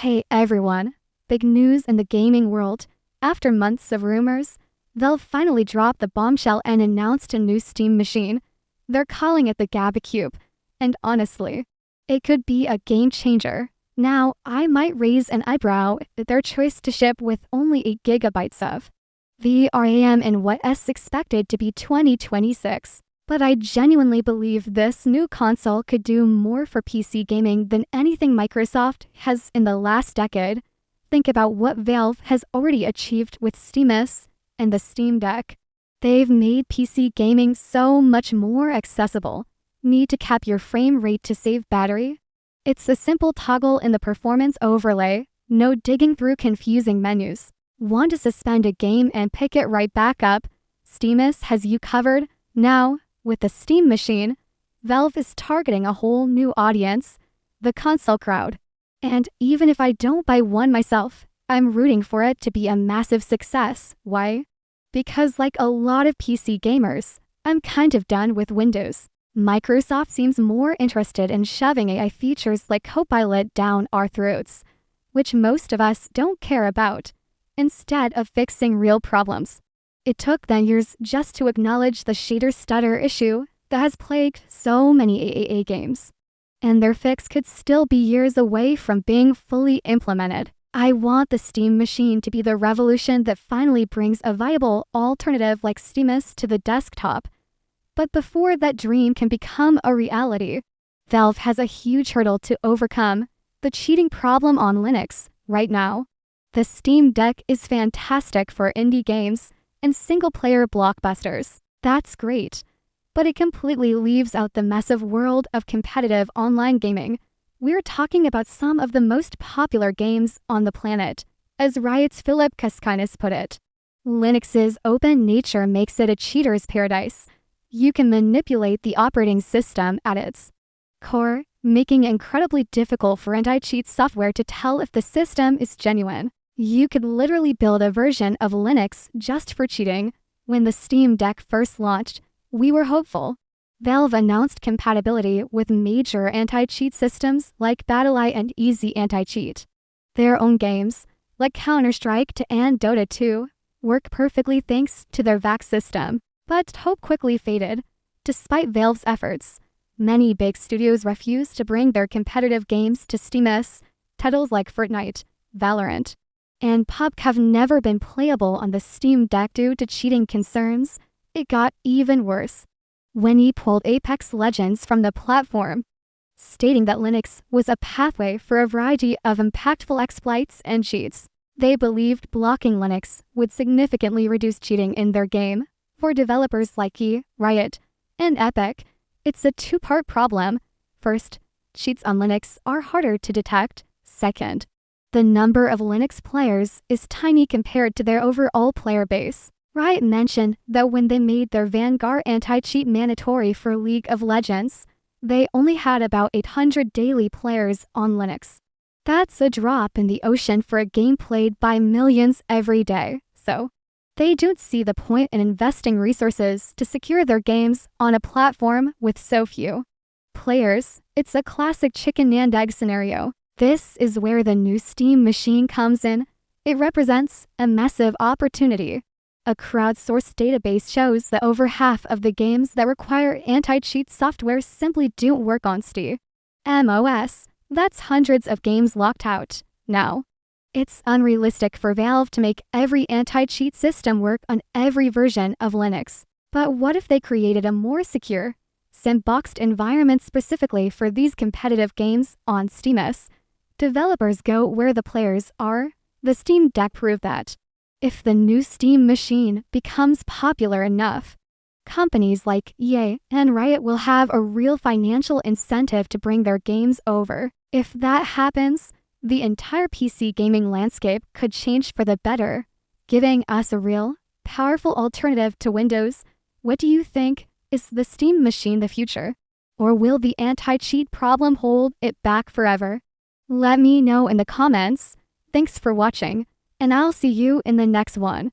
Hey everyone, big news in the gaming world. After months of rumors, Valve finally dropped the bombshell and announced a new Steam machine. They're calling it the Gabecube, and honestly, it could be a game changer. Now, I might raise an eyebrow at their choice to ship with only 8 gigabytes of VRAM in what is expected to be 2026. But I genuinely believe this new console could do more for PC gaming than anything Microsoft has in the last decade. Think about what Valve has already achieved with SteamOS and the Steam Deck. They've made PC gaming so much more accessible. Need to cap your frame rate to save battery? It's a simple toggle in the performance overlay, no digging through confusing menus. Want to suspend a game and pick it right back up? SteamOS has you covered. Now, with the Steam Machine, Valve is targeting a whole new audience, the console crowd. And even if I don't buy one myself, I'm rooting for it to be a massive success. Why? Because like a lot of PC gamers, I'm kind of done with Windows. Microsoft seems more interested in shoving AI features like Copilot down our throats, which most of us don't care about, instead of fixing real problems. It took them years just to acknowledge the shader stutter issue that has plagued so many AAA games. And their fix could still be years away from being fully implemented. I want the Steam Machine to be the revolution that finally brings a viable alternative like SteamOS to the desktop. But before that dream can become a reality, Valve has a huge hurdle to overcome, the cheating problem on Linux right now. The Steam Deck is fantastic for indie games and single-player blockbusters. That's great, but it completely leaves out the massive world of competitive online gaming. We're talking about some of the most popular games on the planet, as Riot's Philip Kaskinas put it. Linux's open nature makes it a cheater's paradise. You can manipulate the operating system at its core, making it incredibly difficult for anti-cheat software to tell if the system is genuine. You could literally build a version of Linux just for cheating. When the Steam Deck first launched, we were hopeful. Valve announced compatibility with major anti-cheat systems like BattlEye and Easy Anti-Cheat. Their own games, like Counter-Strike and Dota 2, work perfectly thanks to their VAX system. But hope quickly faded. Despite Valve's efforts, many big studios refused to bring their competitive games to SteamOS. Titles like Fortnite, Valorant, and PUBG have never been playable on the Steam Deck due to cheating concerns. It got even worse when he pulled Apex Legends from the platform, stating that Linux was a pathway for a variety of impactful exploits and cheats. They believed blocking Linux would significantly reduce cheating in their game. For developers like Riot, and Epic, it's a two-part problem. First, cheats on Linux are harder to detect. Second, the number of Linux players is tiny compared to their overall player base. Riot mentioned that when they made their Vanguard anti-cheat mandatory for League of Legends, they only had about 800 daily players on Linux. That's a drop in the ocean for a game played by millions every day, so they don't see the point in investing resources to secure their games on a platform with so few players. It's a classic chicken and egg scenario. This is where the new Steam Machine comes in. It represents a massive opportunity. A crowdsourced database shows that over half of the games that require anti-cheat software simply don't work on SteamOS. That's hundreds of games locked out. Now, it's unrealistic for Valve to make every anti-cheat system work on every version of Linux. But what if they created a more secure, sandboxed environment specifically for these competitive games on SteamOS? Developers go where the players are. The Steam Deck proved that. If the new Steam Machine becomes popular enough, companies like EA and Riot will have a real financial incentive to bring their games over. If that happens, the entire PC gaming landscape could change for the better, giving us a real, powerful alternative to Windows. What do you think? Is the Steam Machine the future? Or will the anti-cheat problem hold it back forever? Let me know in the comments. Thanks for watching, and I'll see you in the next one.